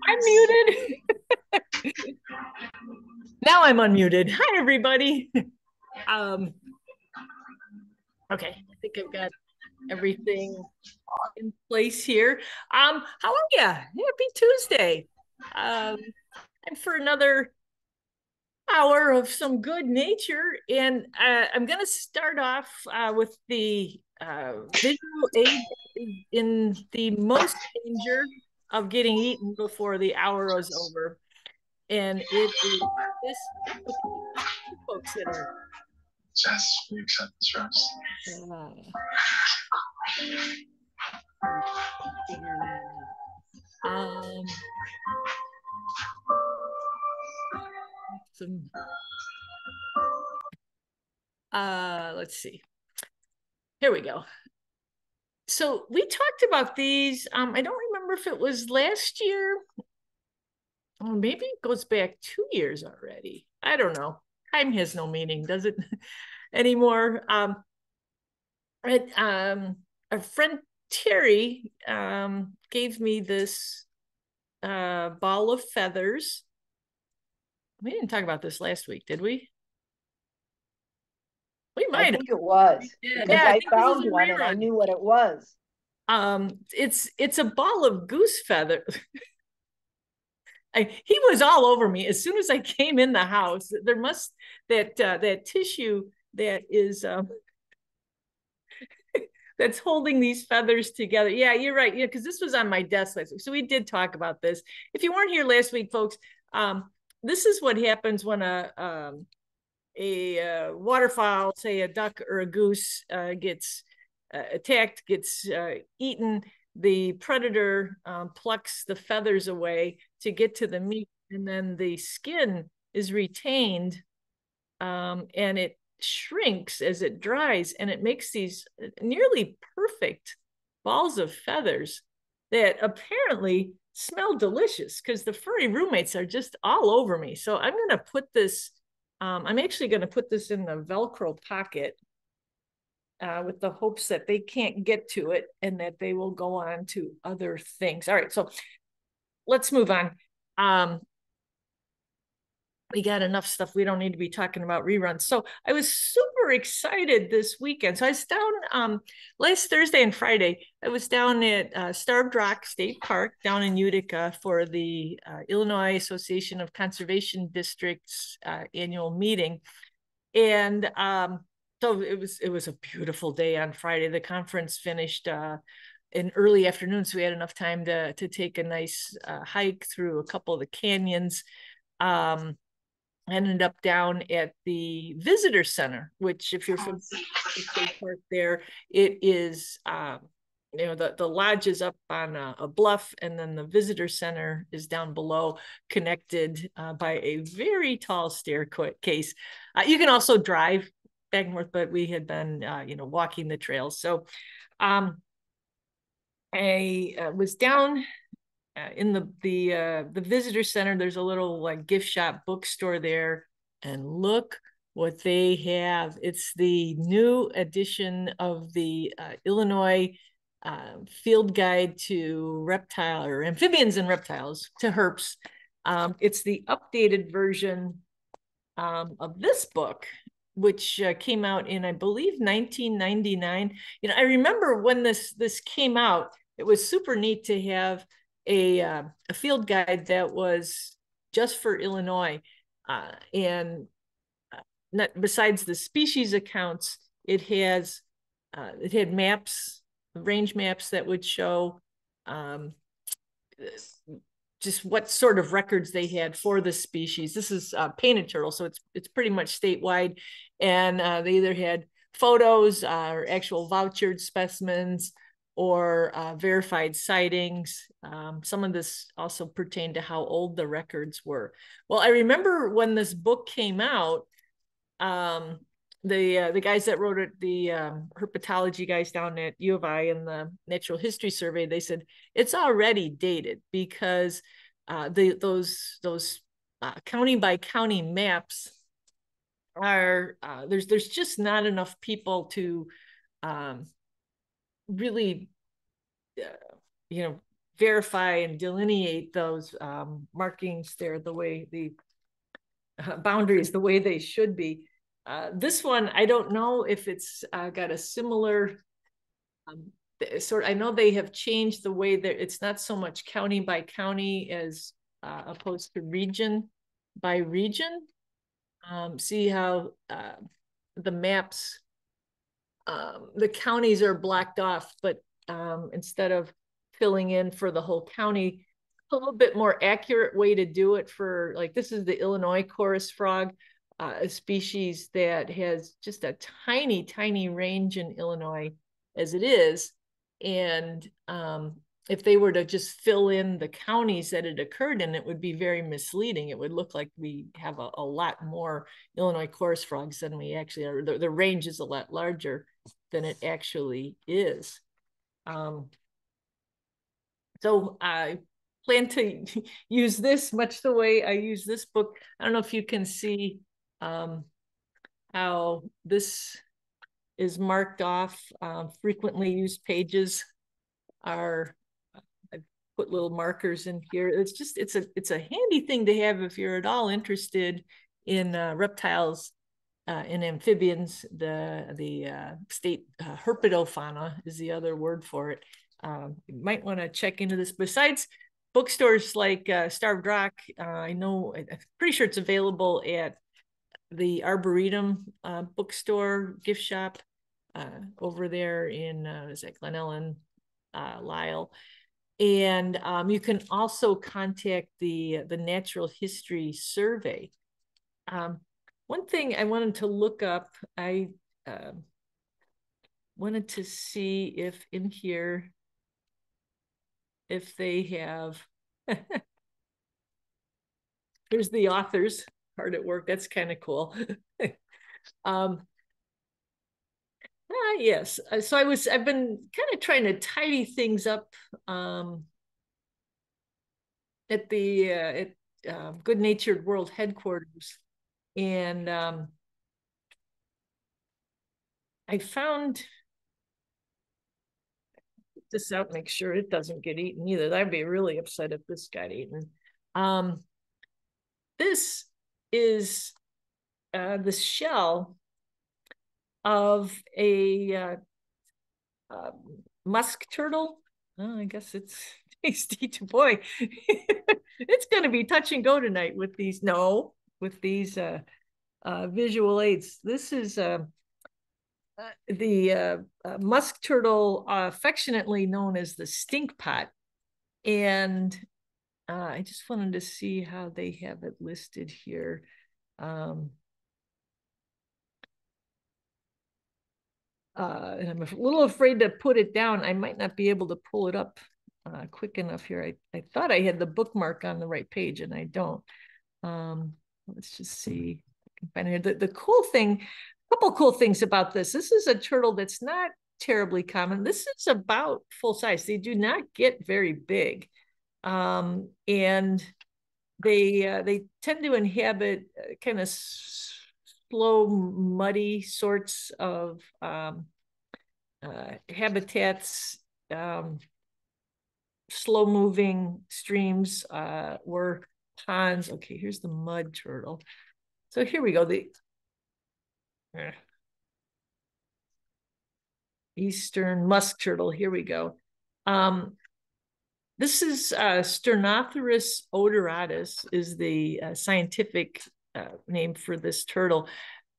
I'm muted. Now I'm unmuted. Hi, everybody. Um, okay, I think I've got everything in place here. How are you? Happy Tuesday. I'm for another hour of some good nature, and I'm going to start off with the visual aid in the most danger of getting eaten before the hour is over. And it is this folks that are Yes, we accept this rose. Figure that out. Some let's see. Here we go. So we talked about these. I don't remember if it was last year, or maybe it goes back 2 years already. I don't know. Time has no meaning, does it anymore? But, a friend Terry gave me this ball of feathers. We didn't talk about this last week, did we? We I might have. think it was because Yeah, I I think this is found a one and I rerun. knew what it was. It's a ball of goose feather. He was all over me as soon as I came in the house. There must that tissue that is that's holding these feathers together. Yeah, you're right. Yeah, because this was on my desk last week. So we did talk about this. If you weren't here last week, folks, this is what happens when a waterfowl, say a duck or a goose, gets attacked, gets eaten. The predator plucks the feathers away to get the meat, and then the skin is retained, and it shrinks as it dries, and it makes these nearly perfect balls of feathers that apparently smell delicious because the furry roommates are just all over me. So I'm going to put this, I'm actually going to put this in the Velcro pocket with the hopes that they can't get to it and that they will go on to other things. All right, so let's move on. We got enough stuff. We don't need to be talking about reruns. So I was super excited this weekend. So I was down last Thursday and Friday. I was down at Starved Rock State Park down in Utica for the Illinois Association of Conservation Districts annual meeting. And so it was a beautiful day on Friday. The conference finished in early afternoon, so we had enough time to take a nice hike through a couple of the canyons. Ended up down at the visitor center, which, if you're from the state park there, it is the lodge is up on a bluff, and then the visitor center is down below, connected by a very tall staircase. You can also drive back and forth, but we had been walking the trails. So I was down in the visitor center. There's a little like gift shop bookstore there, and look what they have. It's the new edition of the Illinois Field Guide to Reptile or Amphibians and Reptiles, to herps. It's the updated version of this book, which came out in, I believe, 1999. I remember when this came out, it was super neat to have a field guide that was just for Illinois, and not, besides the species accounts, it had maps, range maps that would show just what sort of records they had for the species. This is painted turtle, so it's pretty much statewide, and they either had photos or actual vouchered specimens or verified sightings. Some of this also pertained to how old the records were. Well, I remember when this book came out, the guys that wrote it, the herpetology guys down at U of I and the Natural History Survey, they said it's already dated because those county by county maps are there's just not enough people to really verify and delineate those markings there the way the boundaries the way they should be. This one, I don't know if it's got a similar sort. I know they have changed the way that it's not so much county by county as opposed to region by region. See how the maps, the counties are blocked off, but instead of filling in for the whole county, a little bit more accurate way to do it for, like, this is the Illinois chorus frog, a species that has just a tiny, tiny range in Illinois as it is. And if they were to just fill in the counties that it occurred in, it would be very misleading. It would look like we have a lot more Illinois chorus frogs than we actually are. The range is a lot larger than it actually is. So I plan to use this much the way I use this book. I don't know if you can see how this is marked off. Frequently used pages are, I put little markers in here. It's just, it's a handy thing to have if you're at all interested in reptiles and amphibians. The state herpetofauna is the other word for it. You might want to check into this. Besides bookstores like Starved Rock, I know, I'm pretty sure it's available at the Arboretum bookstore gift shop over there in is that Glen Ellen, Lyle. And you can also contact the Natural History Survey. One thing I wanted to look up, I wanted to see if in here, if they have, here's the authors hard at work. That's kind of cool. Yes. So I've been kind of trying to tidy things up at the Good Natured World headquarters. And I found this out, make sure it doesn't get eaten either. I'd be really upset if this got eaten. This is the shell of a musk turtle. Oh, I guess it's tasty too. Boy, it's going to be touch and go tonight with these. No, with these visual aids. This is the musk turtle, affectionately known as the stink pot. And I just wanted to see how they have it listed here. And I'm a little afraid to put it down. I might not be able to pull it up quick enough here. I thought I had the bookmark on the right page and I don't. Let's just see. I can find it. The cool thing, a couple cool things about this. This is a turtle that's not terribly common. This is about full size. They do not get very big. And they tend to inhabit kind of slow, muddy sorts of habitats, slow moving streams or ponds. Okay, here's the mud turtle. So here we go. The eastern musk turtle. Here we go. This is Sternothrus odoratus is the scientific name for this turtle.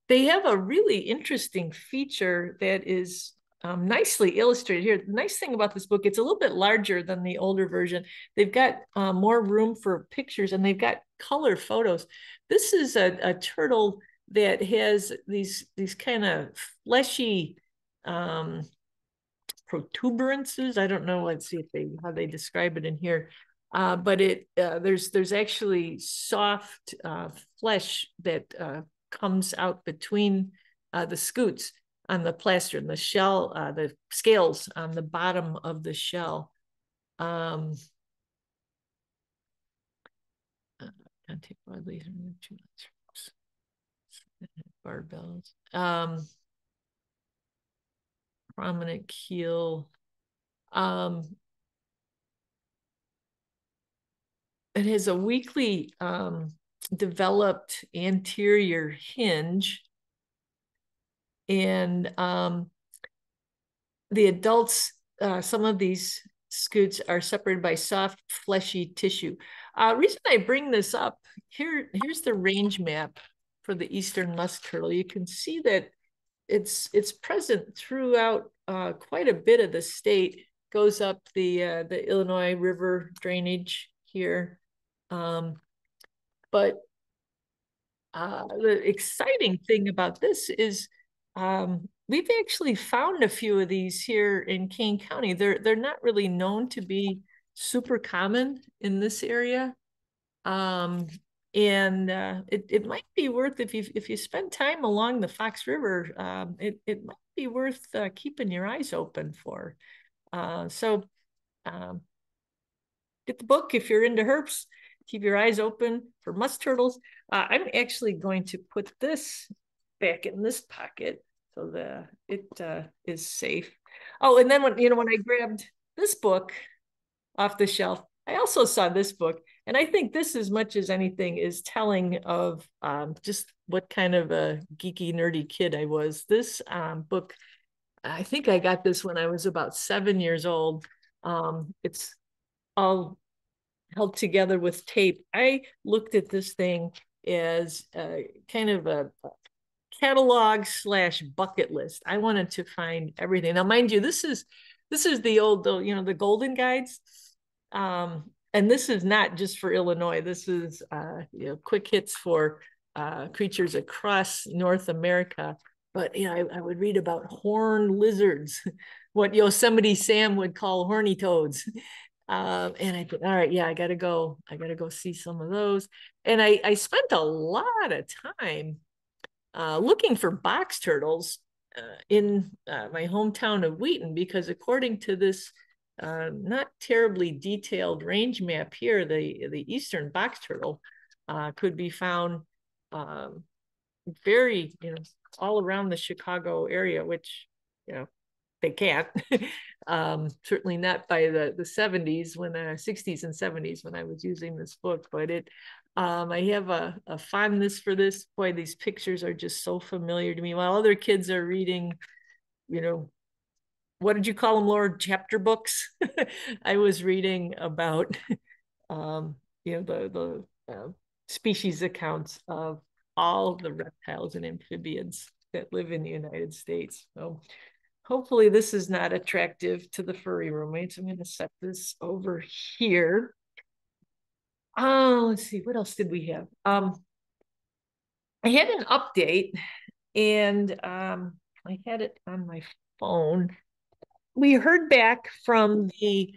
They have a really interesting feature that is nicely illustrated here. The nice thing about this book, it's a little bit larger than the older version. They've got more room for pictures and they've got color photos. This is a turtle that has these kind of fleshy protuberances. I don't know. Let's see if how they describe it in here. But there's actually soft flesh that comes out between the scutes on the plastron, the shell, the scales on the bottom of the shell. Contact broadly barbells. Prominent keel. it has a weakly developed anterior hinge. And the adults, some of these scutes are separated by soft, fleshy tissue. Reason I bring this up, here's the range map for the eastern musk turtle. You can see that it's present throughout quite a bit of the state. Goes up the Illinois River drainage here. But the exciting thing about this is we've actually found a few of these here in Kane County. They're not really known to be super common in this area. And it might be worth, if you spend time along the Fox River, it might be worth keeping your eyes open for. So get the book if you're into herps. Keep your eyes open for musk turtles. I'm actually going to put this back in this pocket so that it is safe. Oh, and then when I grabbed this book off the shelf, I also saw this book, and I think this, as much as anything, is telling of just what kind of a geeky, nerdy kid I was. This book, I think I got this when I was about 7 years old. It's all held together with tape. I looked at this thing as kind of a catalog / bucket list. I wanted to find everything. Now, mind you, this is the old, the Golden Guides. And this is not just for Illinois. This is quick hits for creatures across North America. But I would read about horned lizards, what Yosemite Sam would call horny toads. And I thought, all right, yeah, I gotta go see some of those. And I spent a lot of time looking for box turtles in my hometown of Wheaton, because according to this not terribly detailed range map here, the eastern box turtle could be found very, all around the Chicago area, which, they can't. Certainly not by the 70s, when 60s and 70s, when I was using this book. But I have a fondness for this. Boy, these pictures are just so familiar to me. While other kids are reading, what did you call them, Laura? Chapter books. I was reading about, the species accounts of all the reptiles and amphibians that live in the United States. So hopefully this is not attractive to the furry roommates. I'm going to set this over here. Let's see, what else did we have? I had an update, and I had it on my phone. We heard back from the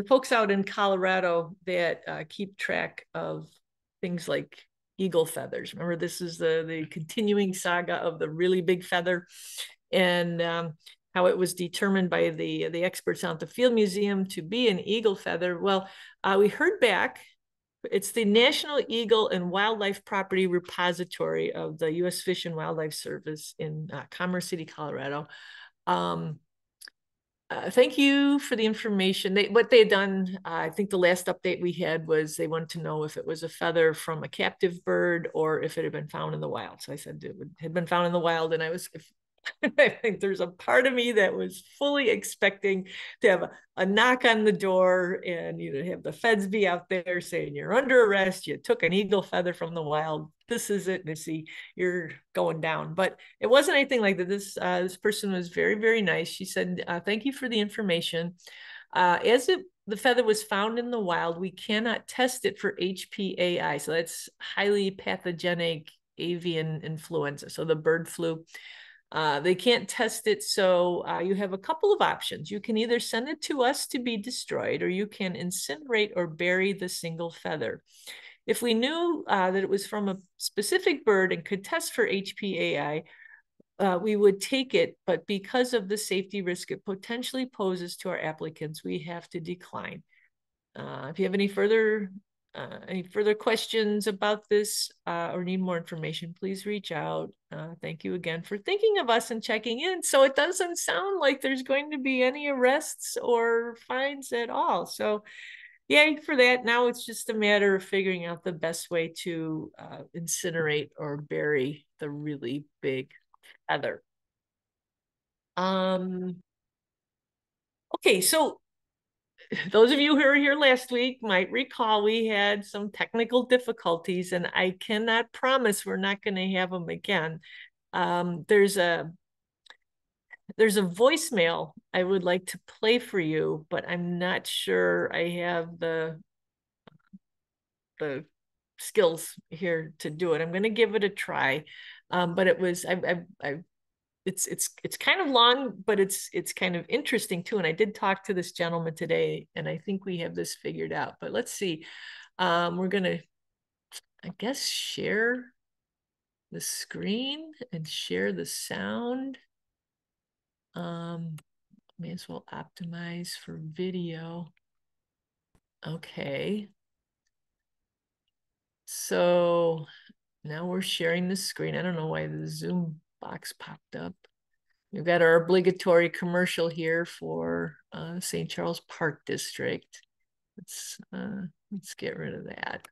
folks out in Colorado that keep track of things like eagle feathers. Remember, this is the continuing saga of the really big feather, and how it was determined by the experts out at the Field Museum to be an eagle feather. Well, we heard back. It's the National Eagle and Wildlife Property Repository of the U.S. Fish and Wildlife Service in Commerce City, Colorado. Thank you for the information. What they had done, I think the last update we had was they wanted to know if it was a feather from a captive bird or if it had been found in the wild. So I said it had been found in the wild, and I think there's a part of me that was fully expecting to have a knock on the door and have the feds be out there saying you're under arrest. You took an eagle feather from the wild. This is it, Missy. You're going down. But it wasn't anything like that. This person was very, very nice. She said, "Thank you for the information. The feather was found in the wild, we cannot test it for HPAI. So that's highly pathogenic avian influenza. So the bird flu." They can't test it, so you have a couple of options. You can either send it to us to be destroyed, or you can incinerate or bury the single feather. If we knew that it was from a specific bird and could test for HPAI, we would take it, but because of the safety risk it potentially poses to our applicants, we have to decline. If you have any further any further questions about this or need more information, please reach out. Thank you again for thinking of us and checking in. So it doesn't sound like there's going to be any arrests or fines at all. So yay for that. Now it's just a matter of figuring out the best way to incinerate or bury the really big feather. Okay, so those of you who were here last week might recall we had some technical difficulties, and I cannot promise we're not going to have them again. There's a voicemail I would like to play for you, but I'm not sure I have the skills here to do it. I'm going to give it a try, but it was it's kind of long, but it's kind of interesting too. And I did talk to this gentleman today, and I think we have this figured out. But let's see. We're gonna, I guess, share the screen and share the sound. May as well optimize for video. Okay. So now we're sharing the screen. I don't know why the Zoom box popped up. We've got our obligatory commercial here for St. Charles Park District. Let's get rid of that.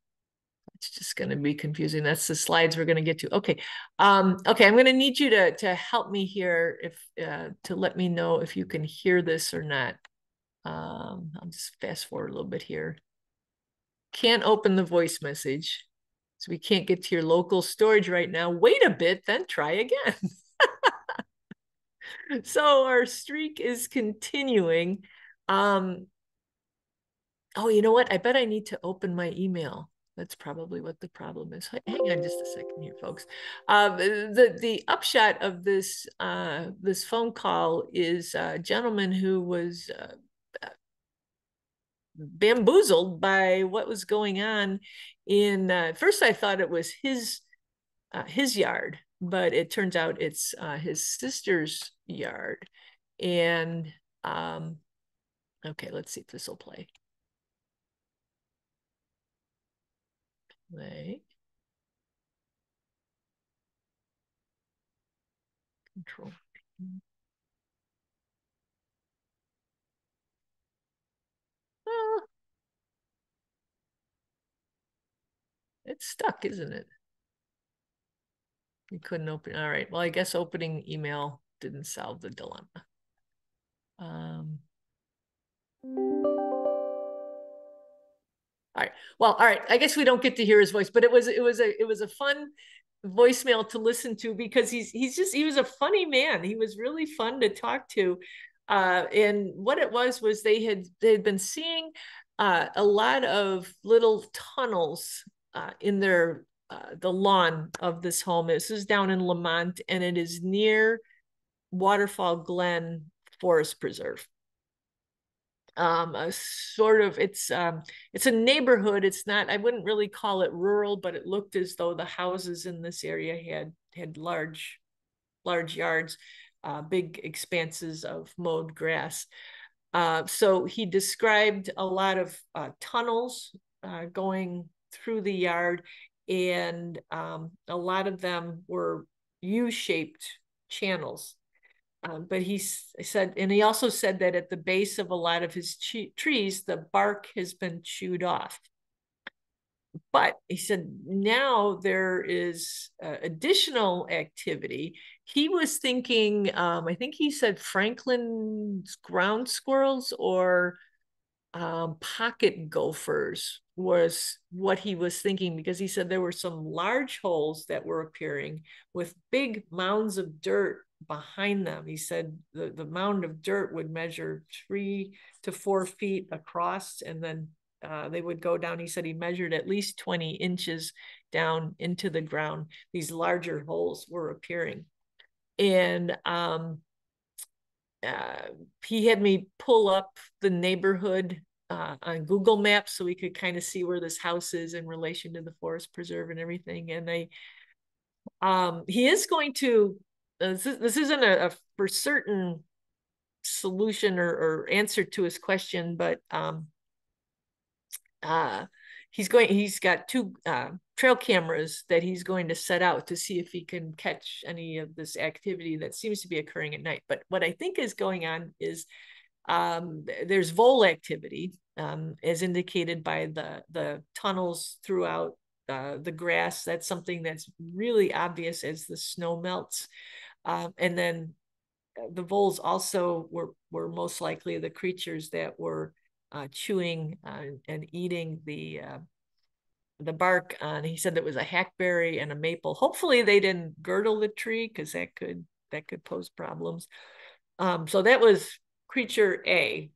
It's just going to be confusing. That's the slides we're going to get to. Okay. Okay, I'm going to need you to help me here to let me know if you can hear this or not. I'll just fast forward a little bit here. Can't open the voice message. So we can't get to your local storage right now. Wait a bit, then try again. So our streak is continuing. Oh, you know what? I bet I need to open my email. That's probably what the problem is. Hang on just a second here, folks. The upshot of this this phone call is a gentleman who was bamboozled by what was going on in. First, I thought it was his yard, but it turns out it's his sister's yard. And okay, let's see if this will play. Play. Control. Oh, it's stuck, isn't it? You couldn't open. All right. Well, I guess opening email didn't solve the dilemma. All right. Well, all right. I guess we don't get to hear his voice, but it was a fun voicemail to listen to because he was a funny man. He was really fun to talk to. And what it was they had been seeing a lot of little tunnels in their the lawn of this home. This is down in Lamont, and it is near Waterfall Glen Forest Preserve. A sort of it's a neighborhood. It's not, I wouldn't really call it rural, but it looked as though the houses in this area had large yards, big expanses of mowed grass. So he described a lot of tunnels going through the yard, and a lot of them were U-shaped channels. But he said, and he also said that at the base of a lot of his trees, the bark has been chewed off. But he said now there is additional activity. He was thinking, I think he said Franklin's ground squirrels or pocket gophers was what he was thinking, because he said there were some large holes that were appearing with big mounds of dirt behind them. He said the mound of dirt would measure 3 to 4 feet across, and then they would go down. He said he measured at least 20 inches down into the ground. These larger holes were appearing. And he had me pull up the neighborhood on Google Maps so we could kind of see where this house is in relation to the forest preserve and everything. And he is going to, this isn't a for certain solution or answer to his question, but he's got two trail cameras that he's going to set out to see if he can catch any of this activity that seems to be occurring at night. But what I think is going on is there's vole activity, as indicated by the tunnels throughout the grass. That's something that's really obvious as the snow melts. And then the voles also were most likely the creatures that were chewing and eating the bark on. He said that was a hackberry and a maple. Hopefully they didn't girdle the tree, because that could pose problems. So that was creature A,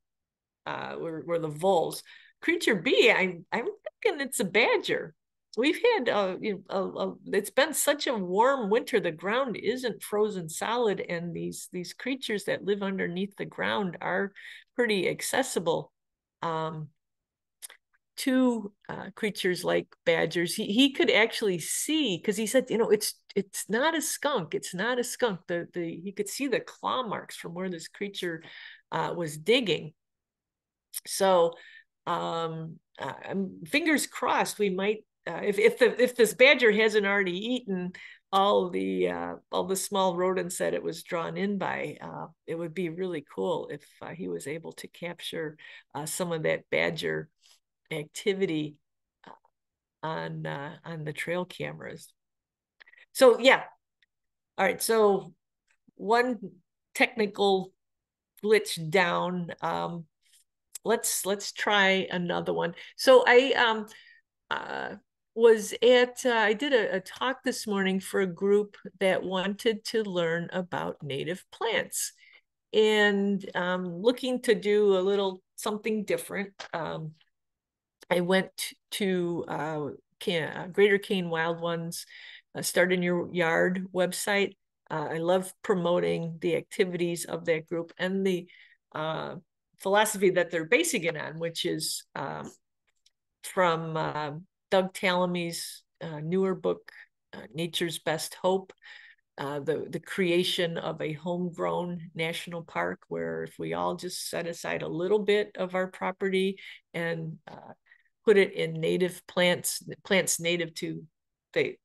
were the voles. Creature B, I'm thinking it's a badger. We've had it's been such a warm winter. The ground isn't frozen solid, and these creatures that live underneath the ground are pretty accessible to creatures like badgers. He could actually see, because he said, it's not a skunk. It's not a skunk. He could see the claw marks from where this creature was digging. So fingers crossed, we might if this badger hasn't already eaten all the small rodents that it was drawn in by, it would be really cool if he was able to capture some of that badger activity on the trail cameras. So yeah, all right. So one technical glitch down. Let's try another one. So I I did a talk this morning for a group that wanted to learn about native plants, and looking to do a little something different. I went to Greater Kane Wild Ones Start in Your Yard website. I love promoting the activities of that group and the philosophy that they're basing it on, which is from Doug Tallamy's newer book, Nature's Best Hope. The creation of a homegrown national park, where if we all just set aside a little bit of our property and put it in native plants native to the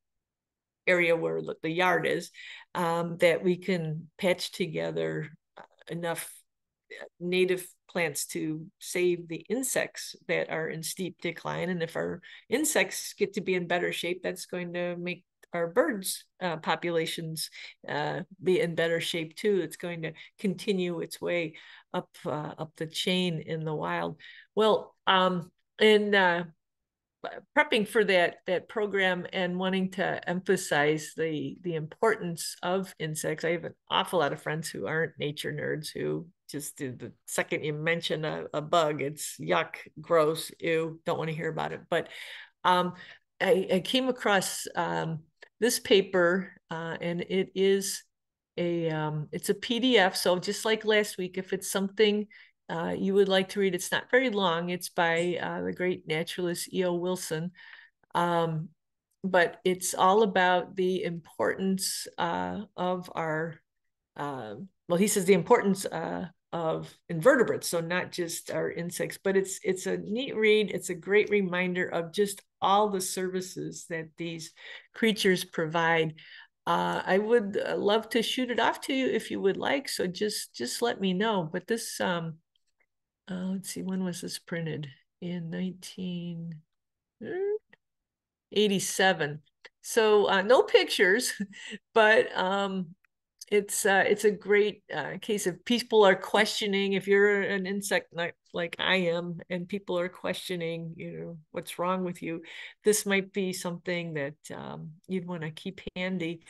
area where the yard is, that we can patch together enough native plants to save the insects that are in steep decline. And if our insects get to be in better shape, that's going to make our birds populations be in better shape too. It's going to continue its way up the chain in the wild. Well, in prepping for that program and wanting to emphasize the importance of insects, I have an awful lot of friends who aren't nature nerds, who just do, the second you mention a bug, it's yuck, gross, ew, don't want to hear about it. But I came across this paper, and it is it's a PDF. So just like last week, if it's something you would like to read, it's not very long. It's by the great naturalist E.O. Wilson. But it's all about the importance of our, well, he says the importance of invertebrates, so not just our insects, but it's a neat read. It's a great reminder of just all the services that these creatures provide. I would love to shoot it off to you if you would like, so just let me know. But this let's see, when was this printed? In 1987. So no pictures, but it's a great case of people are questioning. If you're an insect like I am, and people are questioning, what's wrong with you, this might be something that you'd want to keep handy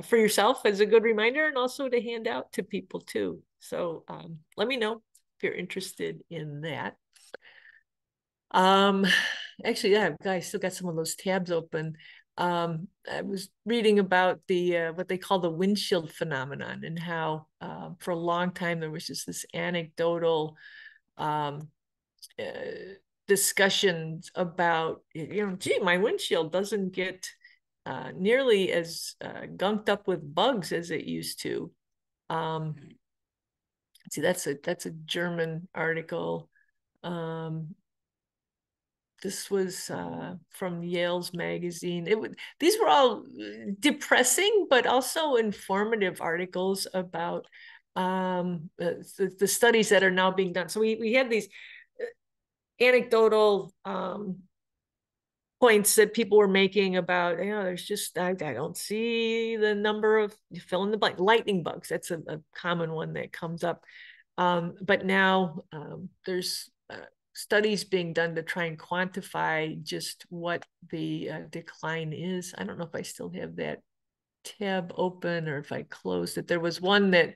for yourself as a good reminder, and also to hand out to people too. So let me know if you're interested in that. Actually, yeah, I still got some of those tabs open. I was reading about the what they call the windshield phenomenon, and how for a long time there was just this anecdotal discussions about, gee, my windshield doesn't get nearly as gunked up with bugs as it used to. See, that's a German article. this was from Yale's magazine. These were all depressing, but also informative articles about the studies that are now being done. So we had these anecdotal points that people were making about, there's just, I don't see the number of, fill in the blank, lightning bugs. That's a common one that comes up. But now there's studies being done to try and quantify just what the decline is. I don't know if I still have that tab open or if I closed it. There was one that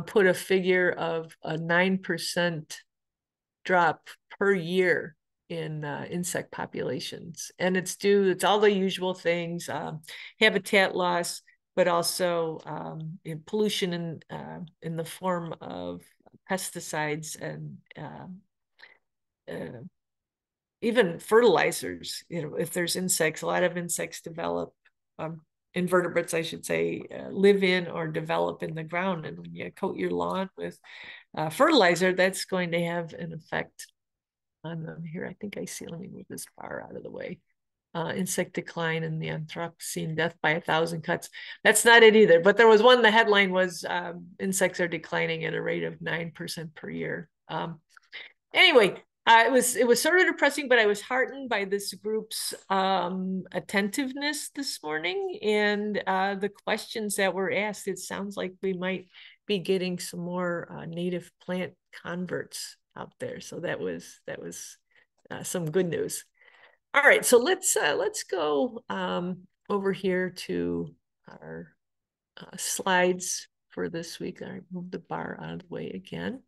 put a figure of a 9% drop per year in insect populations. And it's all the usual things, habitat loss, but also pollution in the form of pesticides and even fertilizers. If there's insects, a lot of insects develop, invertebrates, I should say, live in or develop in the ground. And when you coat your lawn with fertilizer, that's going to have an effect on them. Here, I think I see, let me move this bar out of the way. Insect decline in the Anthropocene, death by 1,000 cuts. That's not it either. But there was one, the headline was insects are declining at a rate of 9% per year. Anyway, it was sort of depressing, but I was heartened by this group's attentiveness this morning and the questions that were asked. It sounds like we might be getting some more native plant converts out there. So that was some good news. All right, so let's go over here to our slides for this week. I moved the bar out of the way again.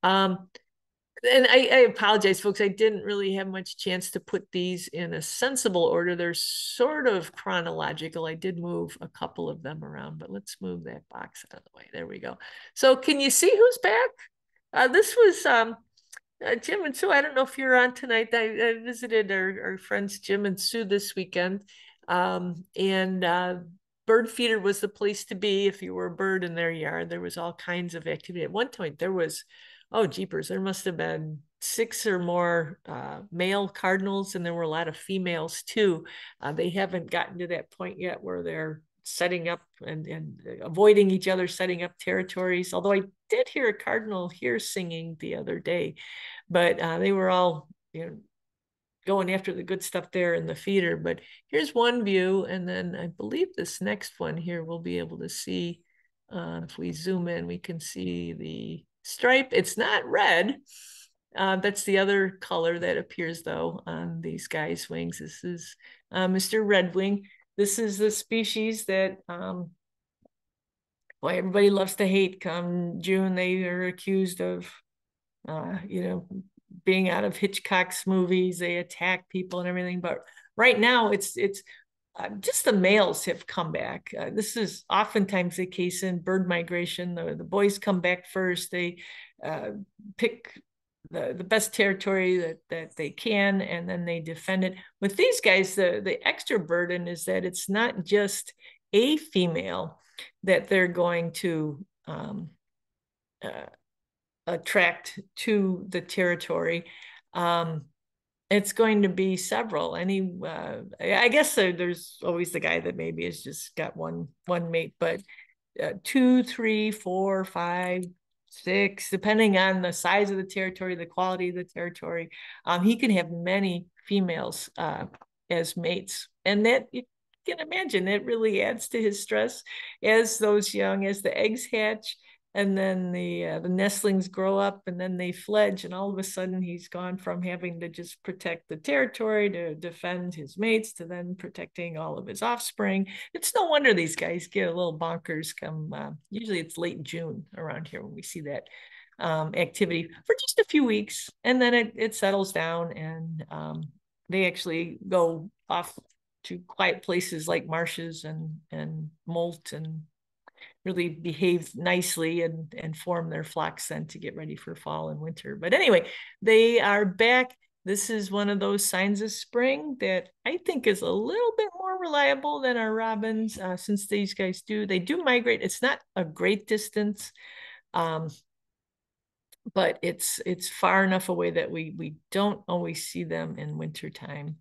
And I apologize, folks. I didn't really have much chance to put these in a sensible order. They're sort of chronological. I did move a couple of them around, but let's move that box out of the way. There we go. So can you see who's back? This was Jim and Sue. I don't know if you're on tonight. I visited our friends Jim and Sue this weekend. And Bird Feeder was the place to be if you were a bird in their yard. There was all kinds of activity. At one point, there was, oh, jeepers, there must have been 6 or more male cardinals, and there were a lot of females too. They haven't gotten to that point yet where they're setting up and avoiding each other, setting up territories. Although I did hear a cardinal here singing the other day, but they were all, going after the good stuff there in the feeder. But here's one view, and then I believe this next one here we'll be able to see. If we zoom in, we can see the stripe. It's not red. That's the other color that appears though on these guys' wings. This is Mr. Redwing. This is the species that boy, everybody loves to hate. Come June, they are accused of being out of Hitchcock's movies. They attack people and everything. But right now, it's just the males have come back. This is oftentimes the case in bird migration. The boys come back first. They pick the best territory that they can, and then they defend it. With these guys, the extra burden is that it's not just a female that they're going to attract to the territory. It's going to be several. I guess there's always the guy that maybe has just got one mate, but 2, 3, 4, 5, 6, depending on the size of the territory, the quality of the territory, he can have many females as mates, and that you can imagine it really adds to his stress as the eggs hatch. And then the nestlings grow up, and then they fledge, and all of a sudden he's gone from having to just protect the territory to defend his mates to then protecting all of his offspring. It's no wonder these guys get a little bonkers come, usually it's late June around here when we see that activity for just a few weeks, and then it settles down, and they actually go off to quiet places like marshes and molt and really behave nicely and form their flocks then to get ready for fall and winter. But anyway, they are back. This is one of those signs of spring that I think is a little bit more reliable than our robins, since these guys they do migrate. It's not a great distance, but it's far enough away that we don't always see them in wintertime.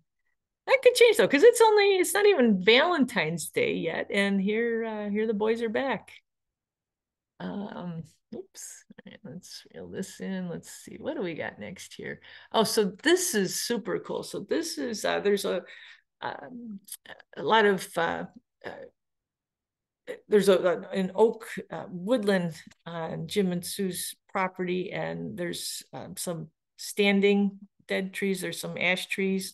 That could change though, because it's not even Valentine's Day yet, and here the boys are back. Oops. All right, let's reel this in. Let's see, what do we got next here? Oh, so this is super cool. So this is there's um, a lot of uh, there's an oak woodland on Jim and Sue's property, and there's some standing dead trees. There's some ash trees.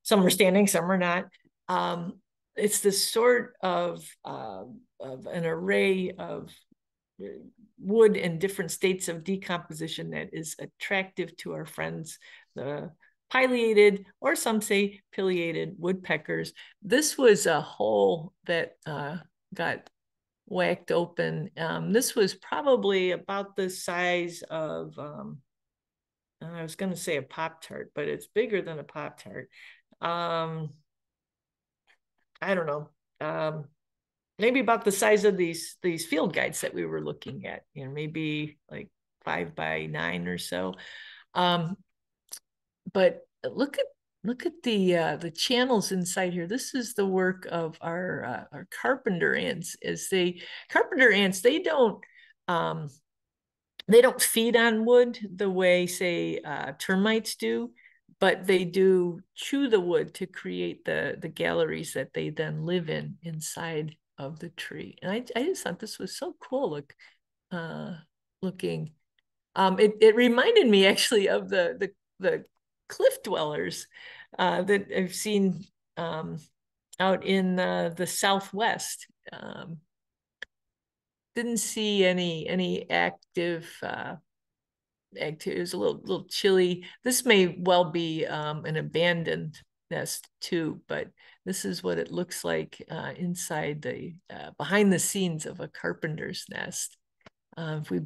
Some are standing, some are not. It's this sort of an array of wood in different states of decomposition that is attractive to our friends, the pileated, or some say pileated woodpeckers. This was a hole that got whacked open. This was probably about the size of, I was going to say a Pop-Tart, but it's bigger than a Pop-Tart. I don't know. Maybe about the size of these field guides that we were looking at, maybe like 5 by 9 or so. But look at the channels inside here. This is the work of our carpenter ants. Carpenter ants, they don't feed on wood the way, say, termites do, but they do chew the wood to create the galleries that they then live in inside of the tree. And I just thought this was so cool looking. It reminded me actually of the cliff dwellers that I've seen out in the Southwest. Didn't see any active activity. It was a little chilly. This may well be an abandoned nest too, but this is what it looks like inside the behind the scenes of a carpenter's nest. If we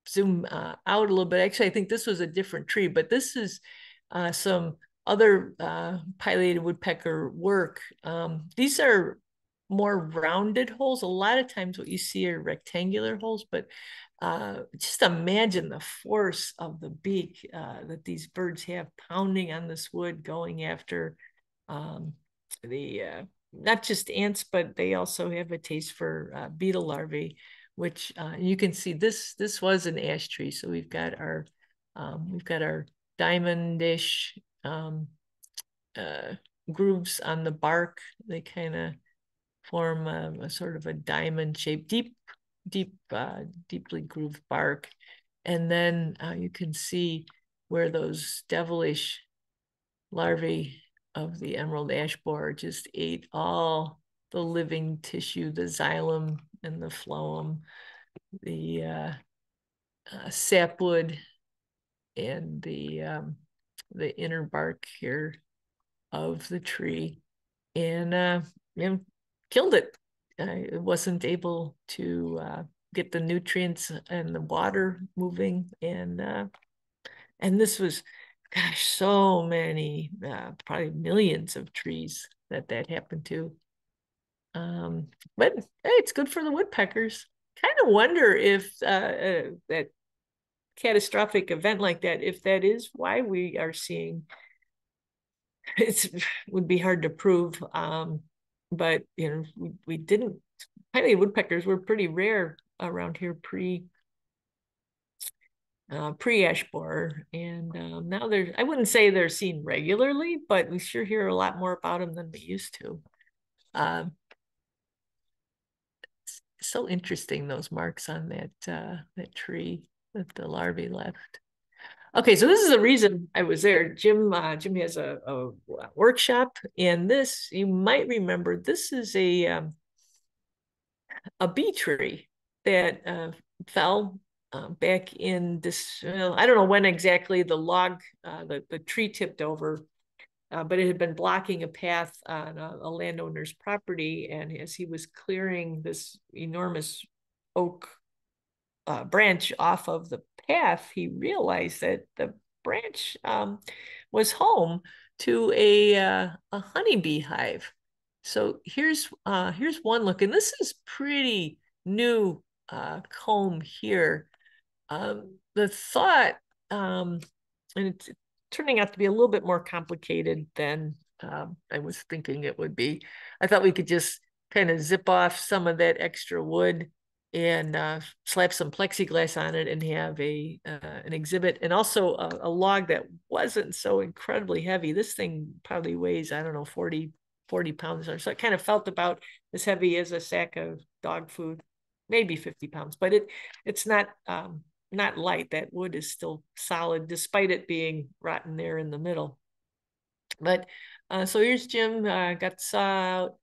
zoom out a little bit, actually, I think this was a different tree, but this is some other pileated woodpecker work. These are more rounded holes. A lot of times what you see are rectangular holes, but just imagine the force of the beak that these birds have pounding on this wood, going after not just ants, but they also have a taste for beetle larvae, which you can see this was an ash tree. So we've got our diamondish grooves on the bark. They kind of form a sort of a diamond shape, deeply grooved bark. And then you can see where those devilish larvae of the emerald ash borer just ate all the living tissue, the xylem and the phloem, the sapwood, and the inner bark here of the tree, and killed it. It wasn't able to get the nutrients and the water moving, and this was, gosh, so many, probably millions of trees that happened to. But hey, it's good for the woodpeckers. Kind of wonder if that catastrophic event like that, if that is why we are seeing, it would be hard to prove, but we didn't. Pileated woodpeckers were pretty rare around here pre-ash borer, and now I wouldn't say they're seen regularly, but we sure hear a lot more about them than we used to. So interesting, those marks on that tree that the larvae left. Okay, so this is the reason I was there. Jim has a workshop, and this, you might remember, this is a bee tree that fell back in this. I don't know when exactly the log, the tree tipped over, but it had been blocking a path on a landowner's property, and as he was clearing this enormous oak branch off of the path, he realized that the branch was home to a honeybee hive. So here's one look, and this is pretty new comb here. the thought, and it's turning out to be a little bit more complicated than I was thinking it would be. I thought we could just kind of zip off some of that extra wood and slap some plexiglass on it and have an exhibit, and also a log that wasn't so incredibly heavy. This thing probably weighs, I don't know, 40 pounds or so. It kind of felt about as heavy as a sack of dog food, maybe 50 pounds, but it's not light. That wood is still solid despite it being rotten there in the middle. But so here's Jim, got the saw out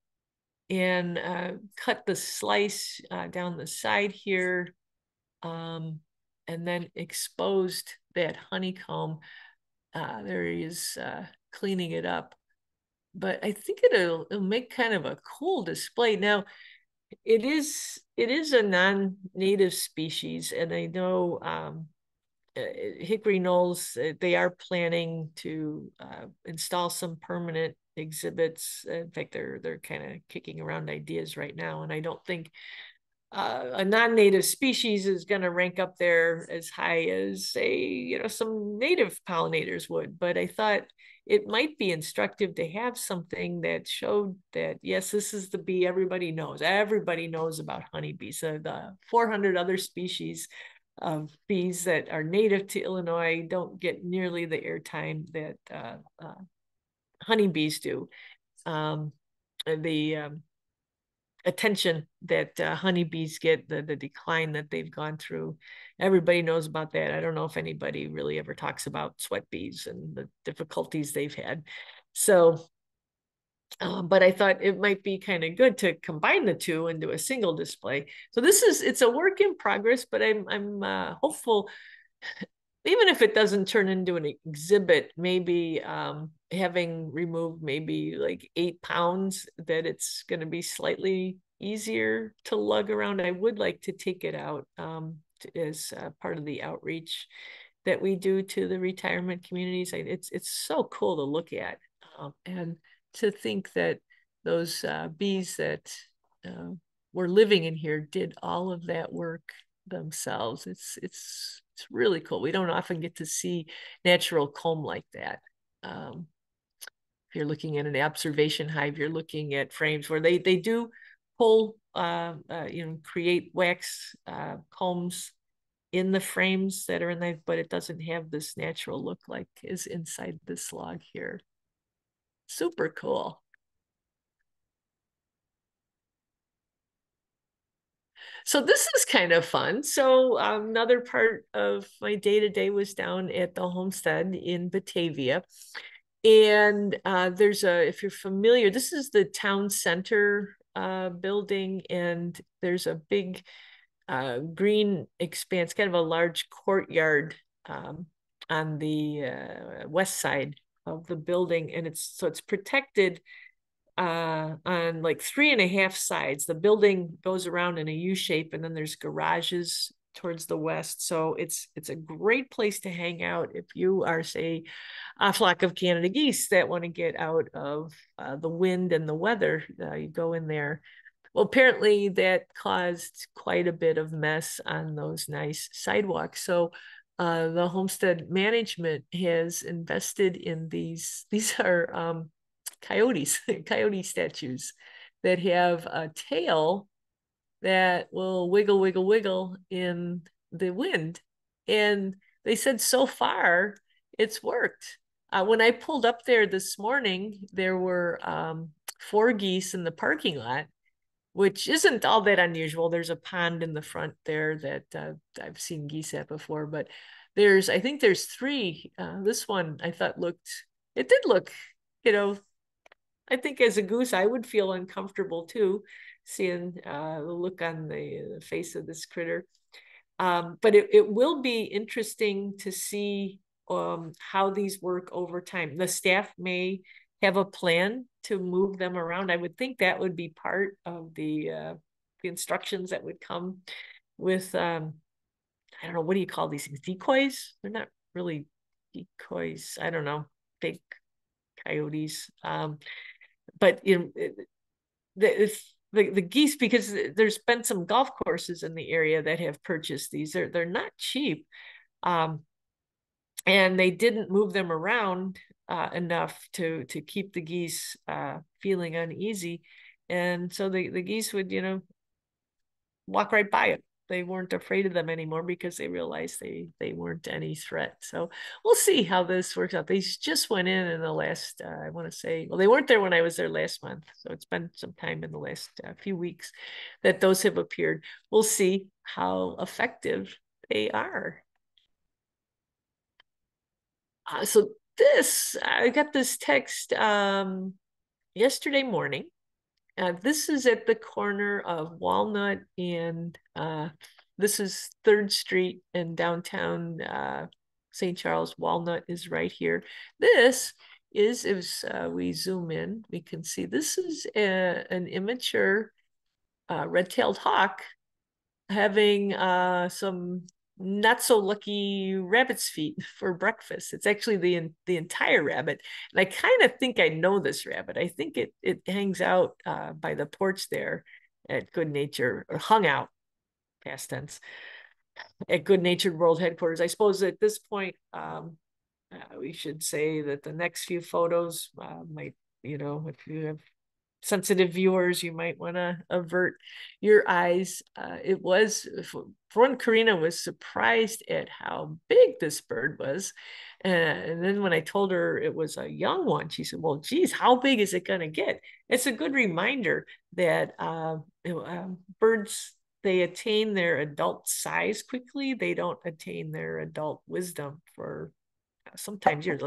and cut the slice down the side here, and then exposed that honeycomb. There he is, cleaning it up. But I think it'll make kind of a cool display. Now, it is a non-native species, and I know Hickory Knolls, they are planning to install some permanent exhibits. In fact, they're kind of kicking around ideas right now, and I don't think a non-native species is going to rank up there as high as, say, some native pollinators would. But I thought it might be instructive to have something that showed that, yes, this is the bee everybody knows. Everybody knows about honeybees. So the 400 other species of bees that are native to Illinois don't get nearly the airtime that honeybees do. The attention that honeybees get, the decline that they've gone through. Everybody knows about that. I don't know if anybody really ever talks about sweat bees and the difficulties they've had. So, but I thought it might be kind of good to combine the two into a single display. So it's a work in progress, but I'm hopeful, even if it doesn't turn into an exhibit, maybe having removed maybe like 8 pounds, that it's going to be slightly easier to lug around. I would like to take it out as part of the outreach that we do to the retirement communities. It's so cool to look at, and to think that those bees that were living in here did all of that work themselves. It's really cool. We don't often get to see natural comb like that. If you're looking at an observation hive, you're looking at frames where they do pull, create wax combs in the frames that are in there, but it doesn't have this natural look like is inside this log here. Super cool. So this is kind of fun. So another part of my day-to-day was down at the homestead in Batavia. And if you're familiar, this is the town center building, and there's a big green expanse, kind of a large courtyard on the west side of the building. And it's protected on like 3.5 sides. The building goes around in a U shape, and then there's garages towards the west. So it's a great place to hang out if you are, say, a flock of Canada geese that want to get out of the wind and the weather. You go in there. Well, apparently that caused quite a bit of mess on those nice sidewalks. So the homestead management has invested in these. These are coyotes, coyote statues that have a tail that will wiggle, wiggle, wiggle in the wind. And they said so far it's worked. When I pulled up there this morning, there were 4 geese in the parking lot, which isn't all that unusual. There's a pond in the front there that I've seen geese at before, but I think there's 3. This one I thought it did look, I think as a goose, I would feel uncomfortable too, seeing the look on the face of this critter. But it will be interesting to see how these work over time. The staff may have a plan to move them around. I would think that would be part of the instructions that would come with, I don't know, what do you call these things? Decoys? They're not really decoys. I don't know, big coyotes. But the geese, because there's been some golf courses in the area that have purchased these. They're not cheap, And they didn't move them around enough to keep the geese feeling uneasy. And so the geese would, walk right by it. They weren't afraid of them anymore because they realized they weren't any threat. So we'll see how this works out. They just went in the last, I want to say, well, they weren't there when I was there last month. So it's been some time in the last few weeks that those have appeared. We'll see how effective they are. So I got this text yesterday morning. This is at the corner of Walnut and this is 3rd Street in downtown St. Charles. Walnut is right here. This is, if we zoom in, we can see this is an immature red-tailed hawk having some not so lucky rabbit's feet for breakfast. It's actually the entire rabbit, and I kind of think I know this rabbit. I think it hangs out by the porch there at Good Nature, or hung out, past tense, at Good Natured World headquarters. I suppose at this point, we should say that the next few photos might, if you have sensitive viewers, you might want to avert your eyes. It was, for one, Karina was surprised at how big this bird was. And then when I told her it was a young one, she said, well, geez, how big is it going to get? It's a good reminder that birds, they attain their adult size quickly. They don't attain their adult wisdom for sometimes years.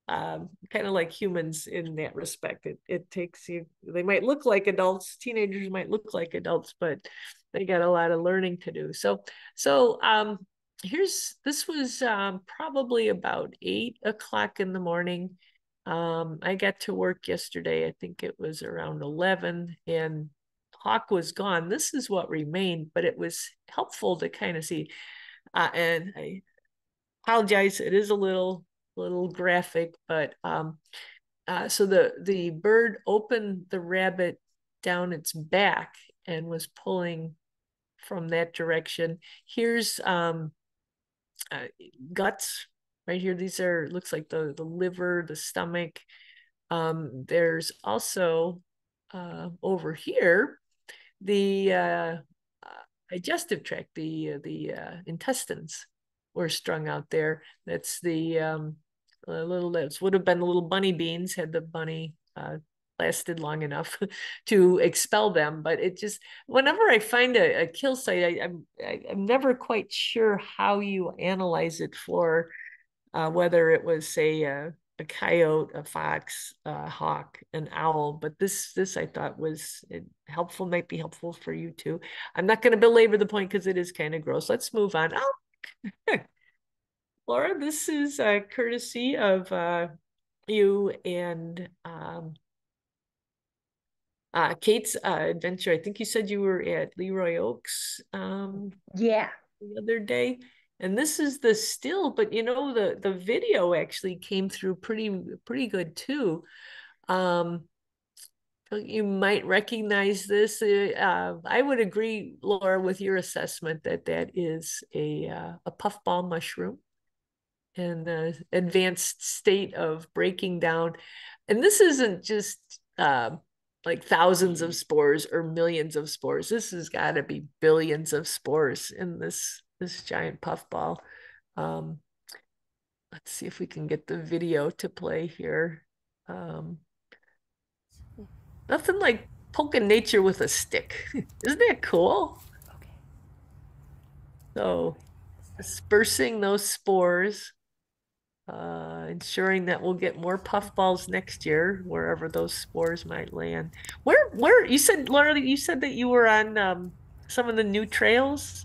Kind of like humans in that respect. It takes you, they might look like adults, teenagers might look like adults, but they got a lot of learning to do. So this was probably about 8 o'clock in the morning. I got to work yesterday. I think it was around 11, and hawk was gone. This is what remained, but it was helpful to kind of see. And I apologize, it is a little graphic, but so the bird opened the rabbit down its back and was pulling from that direction. Here's guts right here. These are, looks like the liver, the stomach. There's also over here the digestive tract, the intestines were strung out there. That's the little, that would have been the little bunny beans had the bunny lasted long enough to expel them. But it just, whenever I find a kill site, I'm never quite sure how you analyze it for whether it was, say, a coyote, a fox, a hawk, an owl. But this I thought was helpful, might be helpful for you too. I'm not going to belabor the point because it is kind of gross. Let's move on. Oh, Laura, this is courtesy of you and Kate's adventure. I think you said you were at Leroy Oaks Yeah. the other day. And this is the still, but the video actually came through pretty good too. You might recognize this. I would agree, Laura, with your assessment that is a puffball mushroom in the advanced state of breaking down. And this isn't just like thousands of spores or millions of spores. This has got to be billions of spores in this giant puffball. Let's see if we can get the video to play here. Nothing like poking nature with a stick. Isn't that cool? Okay. So dispersing those spores, ensuring that we'll get more puffballs next year, wherever those spores might land. Where you said, Laura, you said that you were on some of the new trails?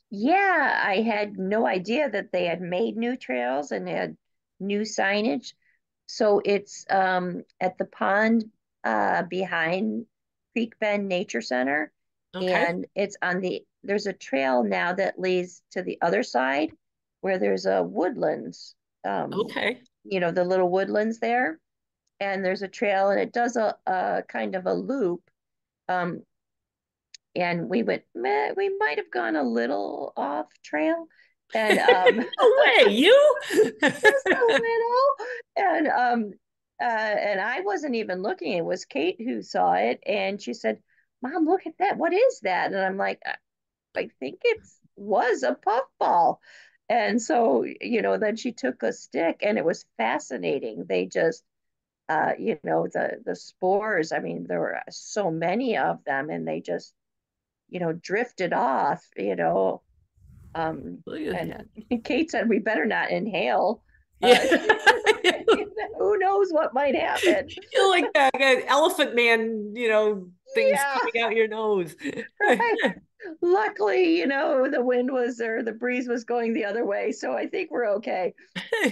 Yeah, I had no idea that they had made new trails and had new signage. So it's at the pond behind Creek Bend Nature Center. Okay. And it's there's a trail now that leads to the other side where there's a woodlands, Okay. the little woodlands there. And there's a trail and it does a kind of a loop. Um, and we went, meh, we might have gone a little off trail. And No way, you? just a little. And I wasn't even looking. It was Kate who saw it, and she said, "Mom, look at that. What is that?" And I'm like, I think it was a puffball. And so, then she took a stick, and it was fascinating. They just, the spores. I mean, there were so many of them, and they just, drifted off. Look at And that. Kate said we better not inhale. Yeah. Who knows what might happen? You're like that elephant man, things Yeah, coming out your nose. right. Luckily, the wind was or the breeze was going the other way, so I think we're okay.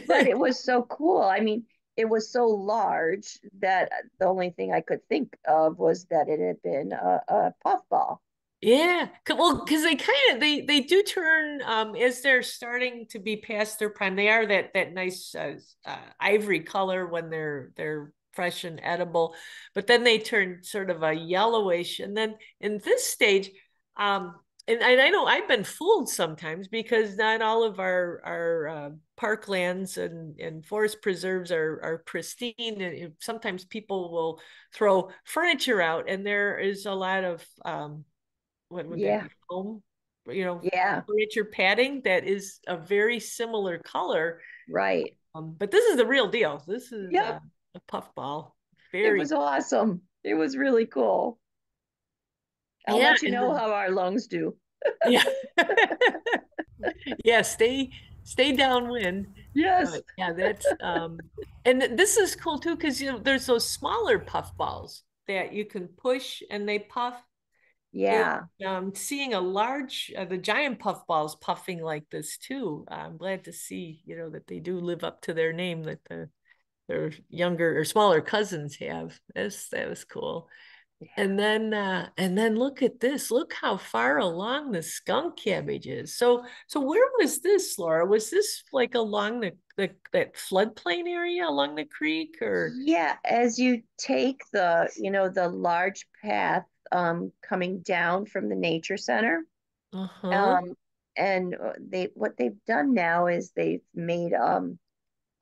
But it was so cool. I mean, it was so large that the only thing I could think of was that it had been a puffball. Yeah, well, because they kind of they do turn as they're starting to be past their prime. They are that nice ivory color when they're fresh and edible, but then they turn sort of a yellowish, and then in this stage, and I know I've been fooled sometimes because not all of our parklands and forest preserves are pristine, and sometimes people will throw furniture out, and there is a lot of what would that Yeah, be? Foam, yeah, furniture padding that is a very similar color. right. But this is the real deal. This is Yep, a puffball. it Very, was awesome. It was really cool. I'll yeah, let you and know then, how our lungs do. yeah, yeah. Stay downwind. Yes. But yeah, that's and this is cool too because there's those smaller puffballs that you can push and they puff. And Yeah. seeing the giant puffballs puffing like this too. I'm glad to see, that they do live up to their name that their younger or smaller cousins have. That was cool. And then look at this. Look how far along the skunk cabbage is. So where was this, Laura? Was this like along that floodplain area along the creek or? Yeah, as you take the large path coming down from the nature center, Uh-huh. um, and what they've done now is they've made a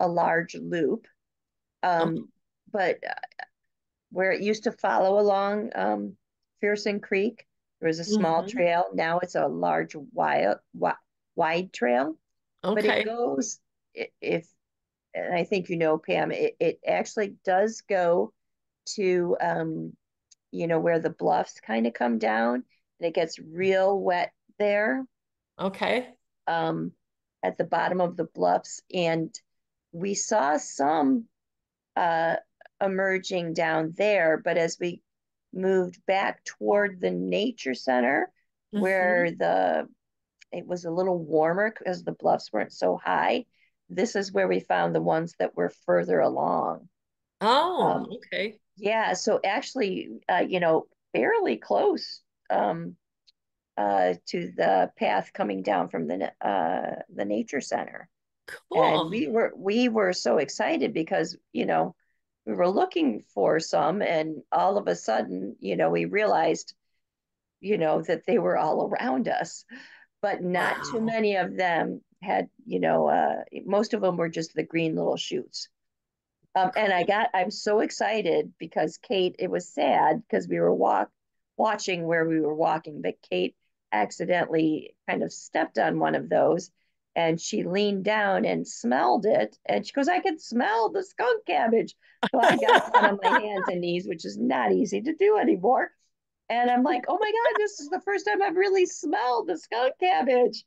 large loop. Oh, Um, but where it used to follow along Fearson Creek, there was a small mhm. trail. Now it's a large wide trail, but it Okay. goes if and I think Pam, it actually does go to where the bluffs kind of come down and it gets real wet there Okay. um, at the bottom of the bluffs. And we saw some uh, emerging down there, but as we moved back toward the nature center, Hmm. where it was a little warmer because the bluffs weren't so high, this is where we found the ones that were further along. Oh, Um, okay. yeah, so actually, fairly close to the path coming down from the nature center. And Cool. we were so excited because, we were looking for some, and all of a sudden, we realized, that they were all around us, but not too Wow. many of them had, most of them were just the green little shoots. And I'm so excited because Kate, it was sad because we were watching where we were walking, but Kate accidentally kind of stepped on one of those and she leaned down and smelled it. And she goes, I can smell the skunk cabbage. So I got down on my hands and knees, which is not easy to do anymore. And I'm like, oh my God, this is the first time I've really smelled the skunk cabbage.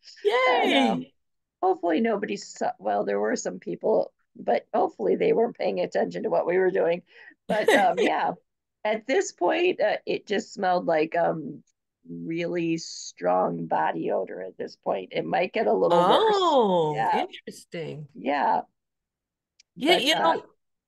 And Yay. hopefully nobody saw, well, there were some people, but hopefully they weren't paying attention to what we were doing. But yeah, at this point, it just smelled like really strong body odor at this point. It might get a little worse. Oh, Yeah, interesting. yeah. Yeah,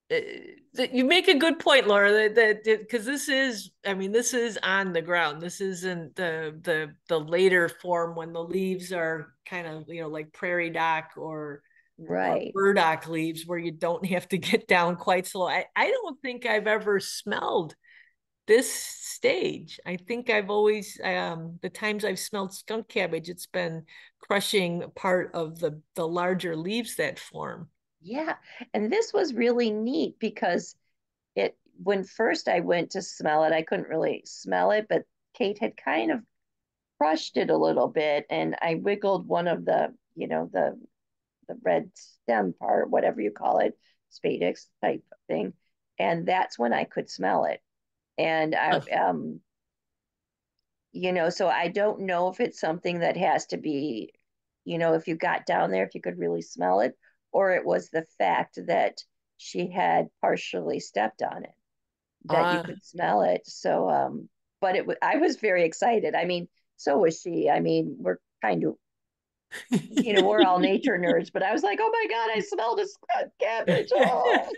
But you make a good point, Laura, that because this is, I mean, this is on the ground. This isn't the later form when the leaves are kind of, like prairie dock or right. burdock leaves where you don't have to get down quite so low. I don't think I've ever smelled this stage. I think I've always, the times I've smelled skunk cabbage, it's been crushing part of the larger leaves that form. Yeah. And this was really neat because when first I went to smell it, I couldn't really smell it, but Kate had kind of crushed it a little bit and I wiggled one of the red stem part, whatever you call it, spadix type thing. And that's when I could smell it. And so I don't know if it's something that has to be, if you got down there, if you could really smell it, or it was the fact that she had partially stepped on it, that you Uh, could smell it. So, but I was very excited. I mean, so was she. I mean, we're kind of, we're all nature nerds, but I was like, oh my God, I smelled a scrub cabbage. Oh,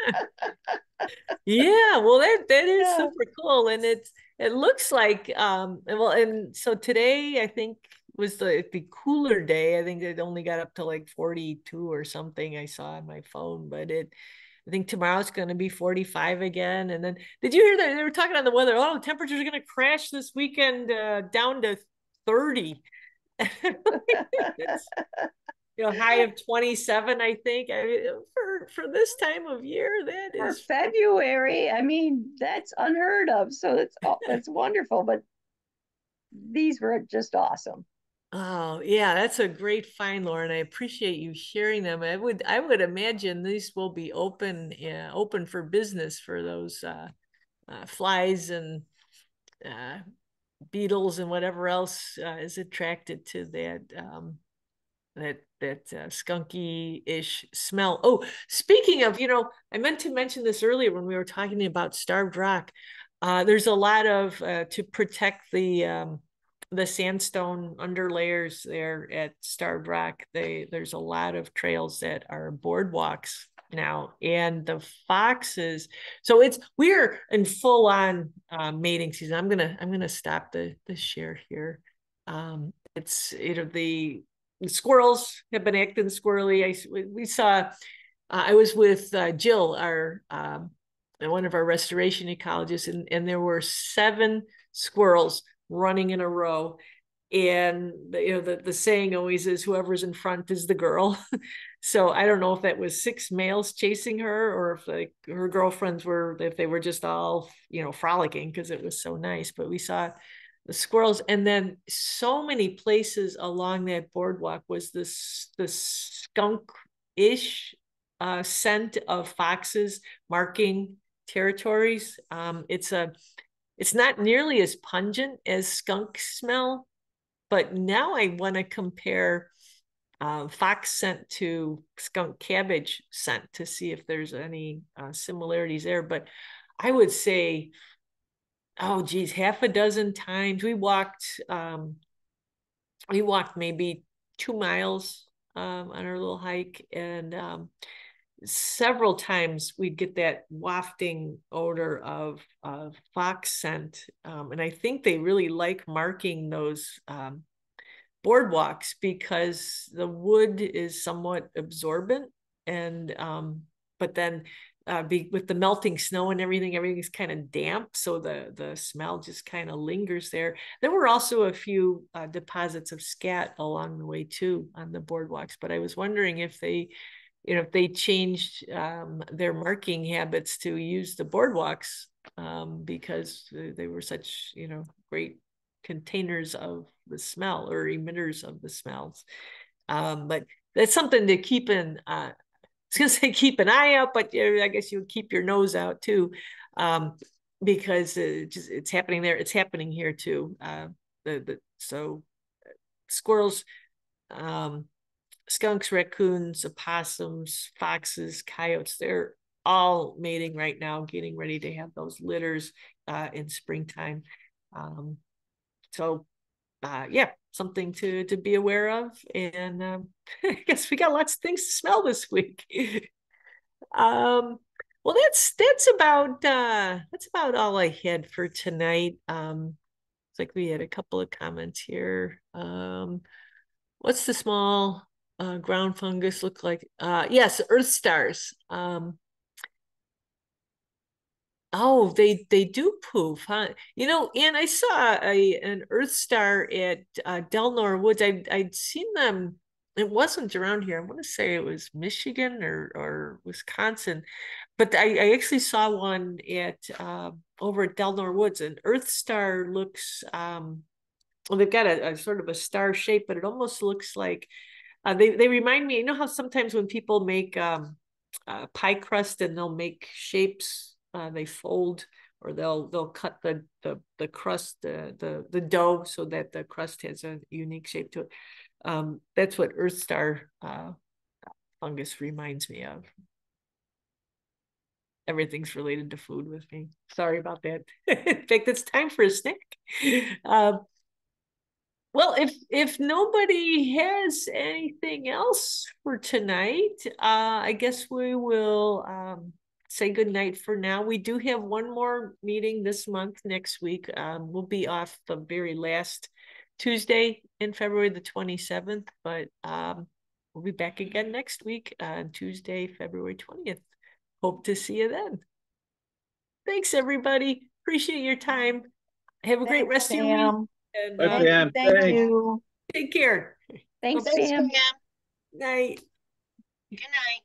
Yeah, well that is yeah. super cool. And it looks like and well, and so today I think was the cooler day. I think it only got up to like 42 or something I saw on my phone, but I think tomorrow's going to be 45 again. And then did you hear that they were talking on the weather? Oh, temperatures are going to crash this weekend down to 30. It's high of 27, I think. I mean, for this time of year, that For is. February, I mean, that's unheard of. So that's wonderful. But these were just awesome. Oh, yeah, that's a great find, Lauren. I appreciate you sharing them. I would imagine these will be open for business for those flies and uh, beetles and whatever else is attracted to that skunky-ish smell. Oh, speaking of, I meant to mention this earlier when we were talking about Starved Rock. There's a lot of to protect the sandstone underlayers there at Starved Rock. There's a lot of trails that are boardwalks now, and the foxes. So we're in full on mating season. I'm gonna stop the share here. It's the squirrels have been acting squirrely. We saw. I was with Jill, our one of our restoration ecologists, and there were 7 squirrels running in a row. And the saying always is whoever's in front is the girl. So I don't know if that was 6 males chasing her or if like her girlfriends if they were just all frolicking because it was so nice. But we saw the squirrels, and then so many places along that boardwalk was this skunk-ish scent of foxes marking territories. It's not nearly as pungent as skunk smell, but now I want to compare fox scent to skunk cabbage scent to see if there's any similarities there. But I would say, oh geez, half a dozen times we walked maybe 2 miles on our little hike, and several times we'd get that wafting odor of fox scent. And I think they really like marking those boardwalks because the wood is somewhat absorbent. And but then with the melting snow and everything's kind of damp, so the smell just kind of lingers there. There were also a few deposits of scat along the way too on the boardwalks, but I was wondering if they changed their marking habits to use the boardwalks because they were such great containers of the smell or emitters of the smells. But that's something to keep in. I was gonna say keep an eye out, but I guess you would keep your nose out too, because it's happening there. It's happening here too. So squirrels, um, skunks, raccoons, opossums, foxes, coyotes, they're all mating right now, getting ready to have those litters in springtime. Um, so yeah, something to be aware of. And I guess we got lots of things to smell this week. Well, that's about all I had for tonight. It's like we had a couple of comments here. What's the small ground fungus look like? Yes, earth stars. Oh, they do poof, huh? You know, and I saw an Earth Star at Delnor Woods. I'd seen them. It wasn't around here. I want to say it was Michigan or Wisconsin, but I actually saw one at over at Delnor Woods. An Earth Star looks well, they've got a sort of a star shape, but it almost looks like they remind me. You know how sometimes when people make pie crust and they'll make shapes, they fold or they'll cut the crust the dough so that the crust has a unique shape to it. That's what Earth Star fungus reminds me of. Everything's related to food with me. Sorry about that. In fact, it's time for a snack. Well, if nobody has anything else for tonight, I guess we will say good night for now. We do have one more meeting this month next week. We'll be off the very last Tuesday in February, the 27th, but we'll be back again next week on Tuesday, February 20th. Hope to see you then. Thanks, everybody. Appreciate your time. Have a great Thanks, rest of your week. Pam. And Bye, Pam. Thank Thanks. you. take care. Thanks, Bye-bye. Pam. Night. Good night.